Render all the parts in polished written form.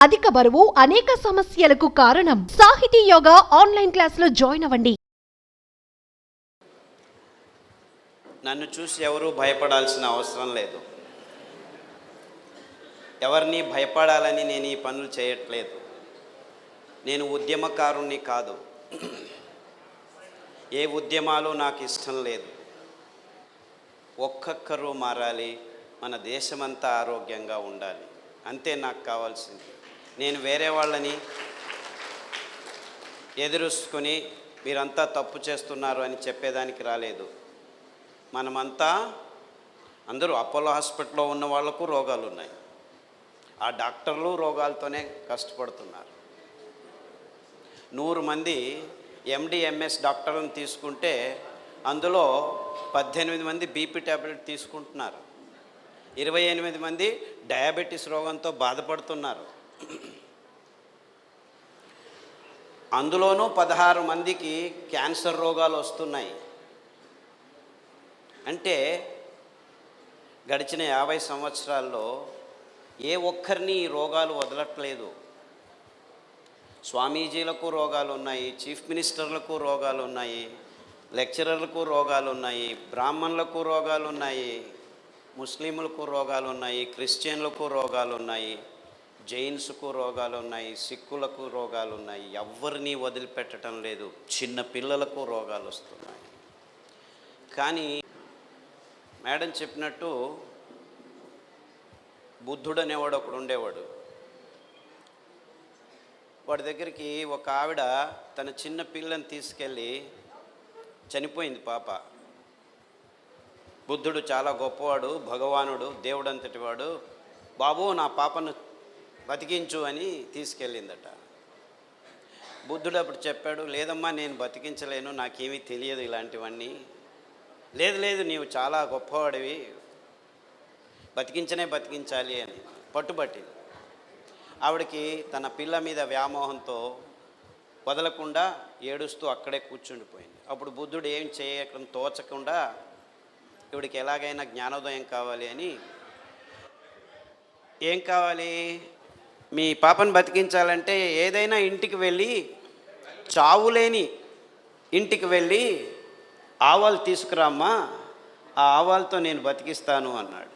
అధిక బరువు అనేక సమస్యలకు కారణం. సాహితీ యోగా ఆన్లైన్ క్లాసులో జాయిన్ అవ్వండి. నన్ను చూసి ఎవరూ భయపడాల్సిన అవసరం లేదు. ఎవరిని భయపడాలని నేను ఈ పనులు చేయట్లేదు. నేను ఉద్యమకారుణ్ణి కాదు. ఏ ఉద్యమాలు నాకు ఇష్టం లేదు. ఒక్కొక్కరు మారాలి, మన దేశమంతా ఆరోగ్యంగా ఉండాలి, అంతే నాకు కావాల్సింది. నేను వేరే వాళ్ళని ఎదురుసుకొని మీరంతా తప్పు చేస్తున్నారు అని చెప్పేదానికి రాలేదు. మనమంతా అందరూ అపోలో హాస్పిటల్లో ఉన్న వాళ్ళకు రోగాలు ఉన్నాయి. ఆ డాక్టర్లు రోగాలతోనే కష్టపడుతున్నారు. 100 మంది ఎండి ఎంఎస్ డాక్టర్లను తీసుకుంటే అందులో 18 మంది బీపీ ట్యాబ్లెట్ తీసుకుంటున్నారు. 28 మంది డయాబెటీస్ రోగంతో బాధపడుతున్నారు. అందులోనూ 16 మందికి క్యాన్సర్ రోగాలు వస్తున్నాయి. అంటే గడిచిన 50 సంవత్సరాల్లో ఏ ఒక్కరిని ఈ రోగాలు వదలట్లేదు. స్వామీజీలకు రోగాలు ఉన్నాయి, చీఫ్ మినిస్టర్లకు రోగాలు ఉన్నాయి, లెక్చరర్లకు రోగాలు ఉన్నాయి, బ్రాహ్మణులకు రోగాలు ఉన్నాయి, ముస్లింలకు రోగాలు ఉన్నాయి, క్రిస్టియన్లకు రోగాలు ఉన్నాయి, జైన్స్కు రోగాలు ఉన్నాయి, సిక్కులకు రోగాలు ఉన్నాయి. ఎవరిని వదిలిపెట్టడం లేదు. చిన్న పిల్లలకు రోగాలు వస్తున్నాయి. కానీ మేడం చెప్పినట్టు బుద్ధుడు అనేవాడు ఒకడు ఉండేవాడు. వాడి దగ్గరికి ఒక ఆవిడ తన చిన్న పిల్లని తీసుకెళ్ళి, చనిపోయింది పాప. బుద్ధుడు చాలా గొప్పవాడు, భగవానుడు, దేవుడు అంతటి వాడు. బాబు నా పాపను బతికించు అని తీసుకెళ్ళిందట. బుద్ధుడు అప్పుడు చెప్పాడు, లేదమ్మా నేను బతికించలేను, నాకేమీ తెలియదు ఇలాంటివన్నీ. లేదు లేదు నీవు చాలా గొప్పవాడివి, బతికించాలి అని పట్టుబట్టింది. ఆవిడకి తన పిల్ల మీద వ్యామోహంతో వదలకుండా ఏడుస్తూ అక్కడే కూర్చుండిపోయింది. అప్పుడు బుద్ధుడు ఏం చేయకుండా తోచకుండా ఇవిడికి ఎలాగైనా జ్ఞానోదయం కావాలి అని, ఏం కావాలి, మీ పాపను బతికించాలంటే ఏదైనా ఇంటికి వెళ్ళి, చావులేని ఇంటికి వెళ్ళి ఆవాలు తీసుకురామ్మా, ఆ ఆవాలతో నేను బతికిస్తాను అన్నాడు.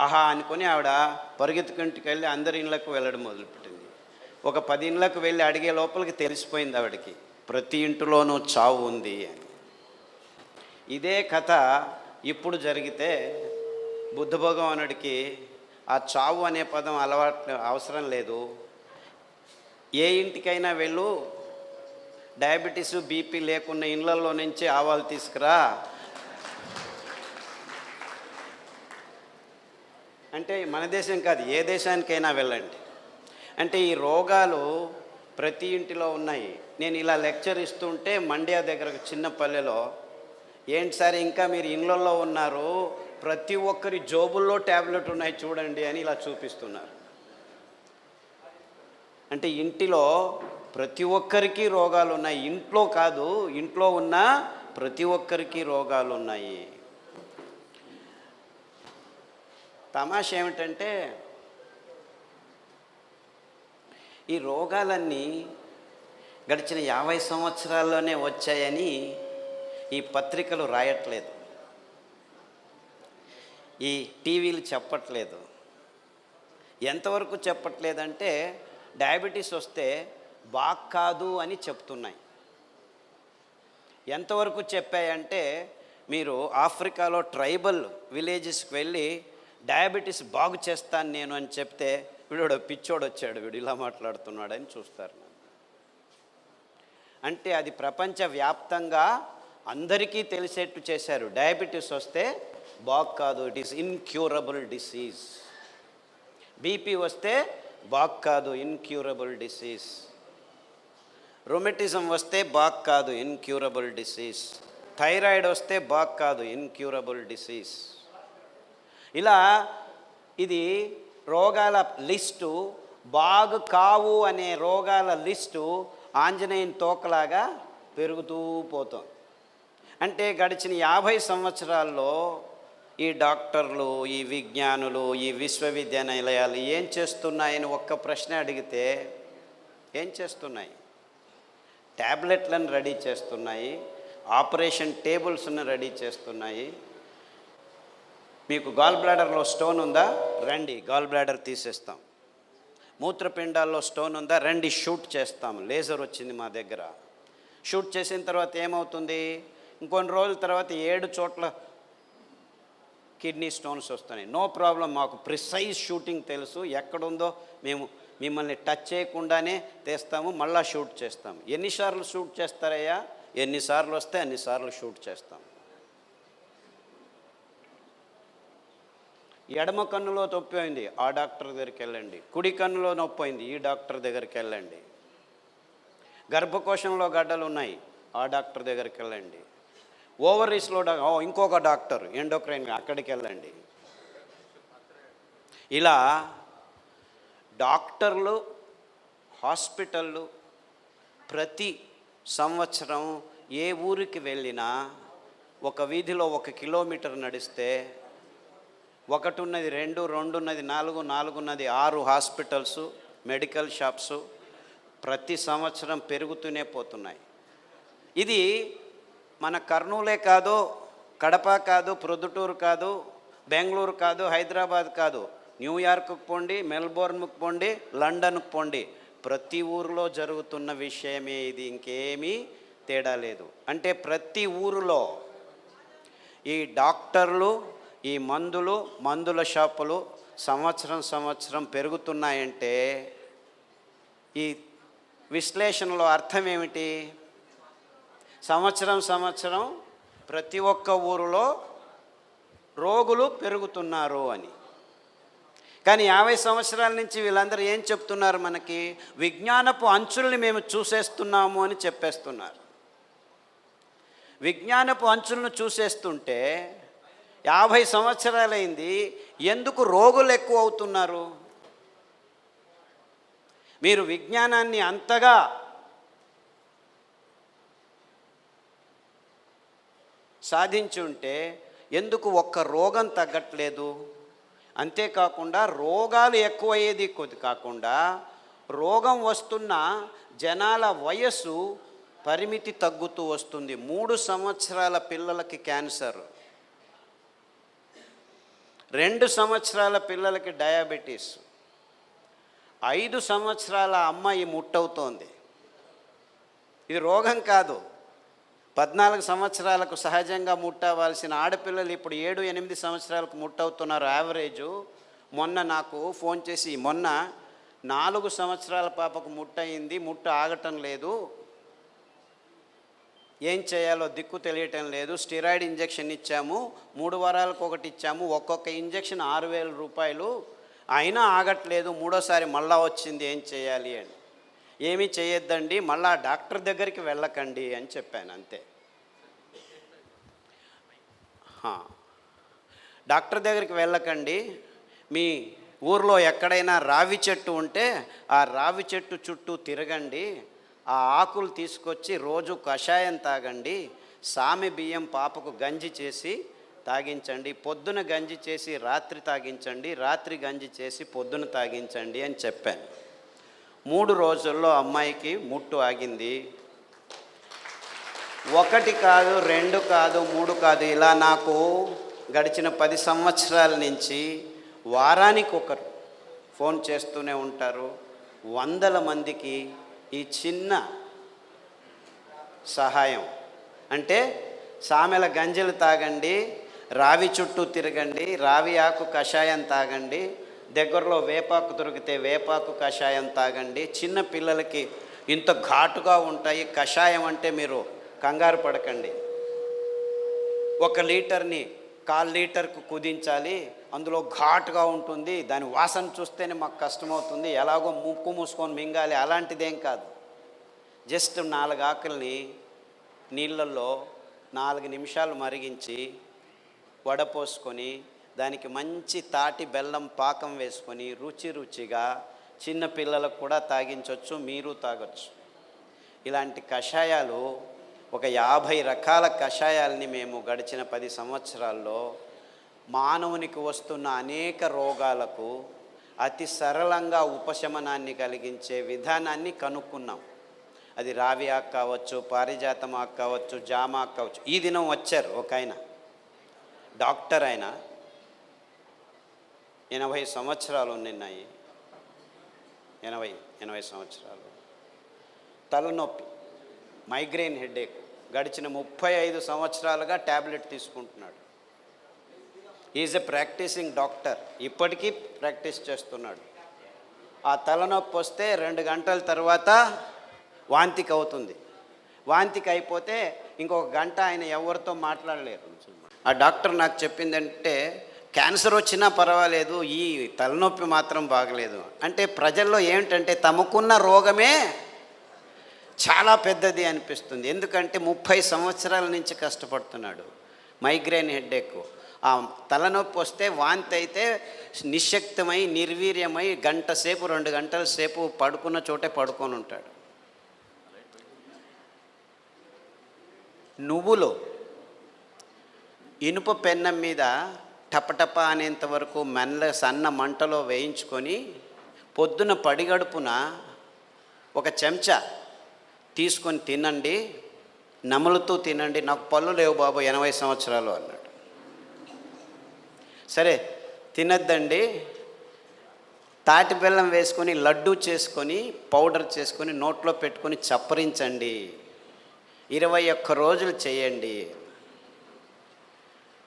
ఆహా అనుకొని ఆవిడ పరిగెత్తుకుంటికి వెళ్ళి అందరి ఇళ్ళకు వెళ్ళడం మొదలుపెట్టింది. ఒక 10 ఇళ్ళకు వెళ్ళి అడిగే లోపలికి తెలిసిపోయింది ఆవిడకి ప్రతి ఇంటిలోనూ చావు ఉంది అని. ఇదే కథ ఇప్పుడు జరిగితే బుద్ధ భగవానుడికి ఆ చావు అనే పదం అవసరం లేదు. ఏ ఇంటికైనా వెళ్ళు, డయాబెటీస్ బీపీ లేకున్న ఇళ్ళల్లో నుంచి ఆవాలు తీసుకురా అంటే మన దేశం కాదు, ఏ దేశానికైనా వెళ్ళండి అంటే ఈ రోగాలు ప్రతి ఇంటిలో ఉన్నాయి. నేను ఇలా లెక్చర్ ఇస్తుంటే మండ్యా దగ్గర చిన్న పల్లెలో, ఏంటి సార్ ఇంకా మీరు ఇళ్ళల్లో ఉన్నారు, ప్రతి ఒక్కరి జోబుల్లో ట్యాబ్లెట్ ఉన్నాయి చూడండి అని ఇలా చూపిస్తున్నారు. అంటే ఇంటిలో ప్రతి ఒక్కరికి రోగాలు ఉన్నాయి. ఇంట్లో కాదు, ఇంట్లో ఉన్న ప్రతి ఒక్కరికి రోగాలు ఉన్నాయి. తమాషా ఏమిటంటే ఈ రోగాలన్నీ గడిచిన 50 సంవత్సరాల్లోనే వచ్చాయని ఈ పత్రికలు రాయట్లేదు, ఈ టీవీలు చెప్పట్లేదు. ఎంతవరకు చెప్పట్లేదంటే డయాబెటీస్ వస్తే బాగ్ కాదు అని చెప్తున్నాయి. ఎంతవరకు చెప్పాయంటే మీరు ఆఫ్రికాలో ట్రైబల్ విలేజెస్కి వెళ్ళి డయాబెటీస్ బాగు చేస్తాను నేను అని చెప్తే వీడు పిచ్చోడు వచ్చాడు, వీడు ఇలా మాట్లాడుతున్నాడని చూస్తారు. అంటే అది ప్రపంచవ్యాప్తంగా అందరికీ తెలిసేట్టు చేశారు. డయాబెటీస్ వస్తే బాగ్ కాదు, it is incurable disease. BP వస్తే బాగ్ కాదు, ఇన్క్యూరబుల్ డిసీజ్. రొమెటిజం వస్తే బాగ్ కాదు, ఇన్క్యూరబుల్ డిసీజ్. థైరాయిడ్ వస్తే బాగ్ కాదు, ఇన్క్యూరబుల్ డిసీజ్. ఇలా ఇది రోగాల లిస్టు, బాగు కావు అనే రోగాల లిస్టు ఆంజనేయుని తోకలాగా పెరుగుతూ పోతుంది. అంటే గడిచిన 50 సంవత్సరాల్లో ఈ డాక్టర్లు, ఈ విజ్ఞానులు, ఈ విశ్వవిద్యానిలయాలు ఏం చేస్తున్నాయని ఒక్క ప్రశ్న అడిగితే ఏం చేస్తున్నాయి? ట్యాబ్లెట్లను రెడీ చేస్తున్నాయి, ఆపరేషన్ టేబుల్స్ను రెడీ చేస్తున్నాయి. మీకు గాల్ బ్లాడర్లో స్టోన్ ఉందా? రండి, గాల్ బ్లాడర్ తీసేస్తాం. మూత్రపిండాల్లో స్టోన్ ఉందా? రండి, షూట్ చేస్తాం. లేజర్ వచ్చింది మా దగ్గర. షూట్ చేసిన తర్వాత ఏమవుతుంది? ఇంకొన్ని రోజుల తర్వాత 7 చోట్ల కిడ్నీ స్టోన్స్ వస్తున్నాయి. నో ప్రాబ్లం, మాకు ప్రిసైజ్ షూటింగ్ తెలుసు, ఎక్కడుందో మేము మిమ్మల్ని టచ్ చేయకుండానే తెస్తాము, మళ్ళీ షూట్ చేస్తాం. ఎన్నిసార్లు షూట్ చేస్తారయ్యా? ఎన్నిసార్లు వస్తే అన్నిసార్లు షూట్ చేస్తాం. ఎడమ కన్నులో నొప్పి అయింది, ఆ డాక్టర్ దగ్గరికి వెళ్ళండి. కుడి కన్నులో నొప్పి అయింది, ఈ డాక్టర్ దగ్గరికి వెళ్ళండి. గర్భకోశంలో గడ్డలు ఉన్నాయి, ఆ డాక్టర్ దగ్గరికి వెళ్ళండి. ఓవరీస్లో ఇంకొక డాక్టర్ ఎండోక్రైన్, అక్కడికి వెళ్ళండి. ఇలా డాక్టర్లు, హాస్పిటళ్ళు ప్రతి సంవత్సరం ఏ ఊరికి వెళ్ళినా ఒక వీధిలో 1 కిలోమీటర్ నడిస్తే 1 ఉన్నది 2, 2 ఉన్నది 4, 4 ఉన్నది 6 హాస్పిటల్స్, మెడికల్ షాప్స్ ప్రతి సంవత్సరం పెరుగుతూనే పోతున్నాయి. ఇది మన కర్నూలే కాదు, కడప కాదు, ప్రొద్దుటూరు కాదు, బెంగళూరు కాదు, హైదరాబాద్ కాదు, న్యూయార్క్కి పోండి, మెల్బోర్న్కి పోండి, లండన్కి పోండి, ప్రతి ఊరిలో జరుగుతున్న విషయమే ఇది. ఇంకేమీ తేడా లేదు. అంటే ప్రతి ఊరిలో ఈ డాక్టర్లు, ఈ మందుల షాపులు సంవత్సరం పెరుగుతున్నాయంటే ఈ విశ్లేషణలో అర్థం ఏమిటి? సంవత్సరం ప్రతి ఒక్క ఊరిలో రోగులు పెరుగుతున్నారు అని. కానీ 50 సంవత్సరాల నుంచి వీళ్ళందరూ ఏం చెప్తున్నారు? మనకి విజ్ఞానపు అంచుల్ని మేము చూసేస్తున్నాము అని చెప్పేస్తున్నారు. విజ్ఞానపు అంచులను చూసేస్తుంటే 50 సంవత్సరాలైంది, ఎందుకు రోగులు ఎక్కువ అవుతున్నారు? మీరు విజ్ఞానాన్ని అంతగా సాధించి ఉంటే ఎందుకు ఒక్క రోగం తగ్గట్లేదు? అంతేకాకుండా రోగాలు ఎక్కువయ్యేది కాకుండా రోగం వస్తున్న జనాల వయస్సు పరిమితి తగ్గుతూ వస్తుంది. 3 సంవత్సరాల పిల్లలకి క్యాన్సర్, 2 సంవత్సరాల పిల్లలకి డయాబెటీస్, 5 సంవత్సరాల అమ్మాయి ముట్టవుతోంది. ఇది రోగం కాదు. 14 సంవత్సరాలకు సహజంగా ముట్టవలసిన ఆడపిల్లలు ఇప్పుడు 7-8 సంవత్సరాలకు ముట్టవుతున్నారు యావరేజు. మొన్న నాకు ఫోన్ చేసి, మొన్న 4 సంవత్సరాల పాపకు ముట్టయింది, ముట్ట ఆగటం లేదు, ఏం చేయాలో దిక్కు తెలియటం లేదు, స్టిరాయిడ్ ఇంజెక్షన్ ఇచ్చాము, 3 వారాలకు ఒకటి ఇచ్చాము, ఒక్కొక్క ఇంజెక్షన్ 6,000 రూపాయలు, అయినా ఆగట్లేదు, 3వసారి మళ్ళా వచ్చింది, ఏం చేయాలి అని. ఏమీ చేయొద్దండి, మళ్ళా డాక్టర్ దగ్గరికి వెళ్ళకండి అని చెప్పాను, అంతే. డాక్టర్ దగ్గరికి వెళ్ళకండి, మీ ఊర్లో ఎక్కడైనా రావి చెట్టు ఉంటే ఆ రావి చెట్టు చుట్టూ తిరగండి, ఆ ఆకులు తీసుకొచ్చి రోజు కషాయం తాగండి, సామె బియ్యం పాపకు గంజి చేసి తాగించండి, పొద్దున గంజి చేసి రాత్రి తాగించండి, రాత్రి గంజి చేసి పొద్దున తాగించండి అని చెప్పాను. 3 రోజుల్లో అమ్మాయికి ముట్టు ఆగింది. 1 కాదు, 2 కాదు, 3 కాదు, ఇలా నాకు గడిచిన 10 సంవత్సరాల నుంచి వారానికి ఒకరు ఫోన్ చేస్తూనే ఉంటారు. 100 మందికి ఈ చిన్న సహాయం అంటే సామెల గంజలు తాగండి, రావి చుట్టూ తిరగండి, రావి ఆకు కషాయం తాగండి, దగ్గరలో వేపాకు దొరికితే వేపాకు కషాయం తాగండి. చిన్న పిల్లలకి ఇంత ఘాటుగా ఉంటాయి కషాయం అంటే మీరు కంగారు పడకండి. 1 లీటర్ని 1/4 లీటర్కు కుదించాలి, అందులో ఘాటుగా ఉంటుంది, దాని వాసన చూస్తేనే మాకు కష్టమవుతుంది, ఎలాగో ముక్కు మూసుకొని మింగాలి, అలాంటిదేం కాదు. జస్ట్ 4 ఆకుల్ని నీళ్ళల్లో 4 నిమిషాలు మరిగించి వడపోసుకొని దానికి మంచి తాటి బెల్లం పాకం వేసుకొని రుచిగా చిన్న పిల్లలకు కూడా తాగించవచ్చు, మీరు తాగొచ్చు. ఇలాంటి కషాయాలు ఒక 50 రకాల కషాయాలని మేము గడిచిన 10 సంవత్సరాల్లో మానవునికి వస్తున్న అనేక రోగాలకు అతి సరళంగా ఉపశమనాన్ని కలిగించే విధానాన్ని కనుక్కున్నాం. అది రావి ఆకు కావచ్చు, పారిజాతం ఆకు కావచ్చు, జామ ఆకు కావచ్చు. ఈ దినం వచ్చారు ఒక ఆయన, డాక్టర్ ఆయన, 80 సంవత్సరాలు నిన్నాయి, 80 సంవత్సరాలు. తలనొప్పి, మైగ్రేన్ హెడేక్, గడిచిన 35 సంవత్సరాలుగా ట్యాబ్లెట్ తీసుకుంటున్నాడు. ఈజ్ ఎ ప్రాక్టీసింగ్ డాక్టర్, ఇప్పటికీ ప్రాక్టీస్ చేస్తున్నాడు. ఆ తలనొప్పి వస్తే 2 గంటల తర్వాత వాంతికి అవుతుంది. వాంతికి అయిపోతే ఇంకొక గంట ఆయన ఎవరితో మాట్లాడలేరు. ఆ డాక్టర్ నాకు చెప్పిందంటే, క్యాన్సర్ వచ్చినా పర్వాలేదు, ఈ తలనొప్పి మాత్రం బాగలేదు. అంటే ప్రజల్లో ఏమిటంటే తమకున్న రోగమే చాలా పెద్దది అనిపిస్తుంది. ఎందుకంటే 30 సంవత్సరాల నుంచి కష్టపడుతున్నాడు. మైగ్రేన్ హెడేక్, ఆ తలనొప్పి వస్తే వాంతి అయితే నిశ్శక్తమై నిర్వీర్యమై గంట సేపు 2 గంటల సేపు పడుకున్న చోటే పడుకొని ఉంటాడు. నువ్వులు ఇనుప పెన్నం మీద టపటప అనేంత వరకు సన్న మంటలో వేయించుకొని పొద్దున పడిగడుపున ఒక చెంచా తీసుకొని తినండి, నములుతూ తినండి. నాకు పళ్ళు లేవు బాబు, 80 సంవత్సరాలు అన్నాడు. సరే తినద్దండి, తాటి బెల్లం వేసుకొని లడ్డూ చేసుకొని పౌడర్ చేసుకొని నోట్లో పెట్టుకొని చప్పరించండి, 21 రోజులు చేయండి.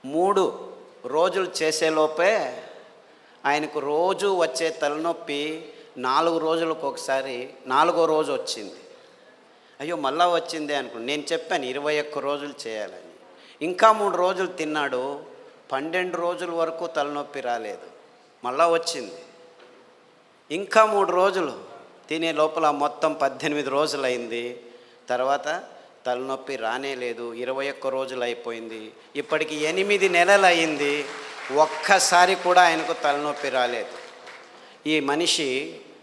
3 రోజులు చేసేలోపే ఆయనకు రోజు వచ్చే తలనొప్పి 4 రోజులకు ఒకసారి 4వ రోజు వచ్చింది. అయ్యో మళ్ళా వచ్చిందే అనుకున్నాను. నేను చెప్పాను 21 రోజులు చేయాలని. ఇంకా 3 రోజులు తిన్నాడు, 12 రోజుల వరకు తలనొప్పి రాలేదు, మళ్ళా వచ్చింది. ఇంకా 3 రోజులు తినే లోపల మొత్తం 18 రోజులు అయింది. తర్వాత తలనొప్పి రానే లేదు. 21 రోజులు అయిపోయింది. ఇప్పటికి 8 నెలలు అయింది, ఒక్కసారి కూడా ఆయనకు తలనొప్పి రాలేదు. ఈ మనిషి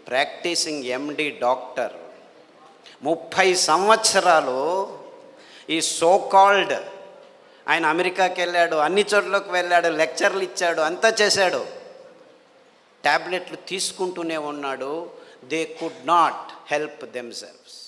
ప్రాక్టీసింగ్ ఎండి డాక్టర్, 30 సంవత్సరాలు ఈ సో కాల్డ్ ఆయన అమెరికాకి వెళ్ళాడు, అన్ని చోట్లకి వెళ్ళాడు, లెక్చర్లు ఇచ్చాడు, అంతా చేశాడు, ట్యాబ్లెట్లు తీసుకుంటూనే ఉన్నాడు. They could not help themselves.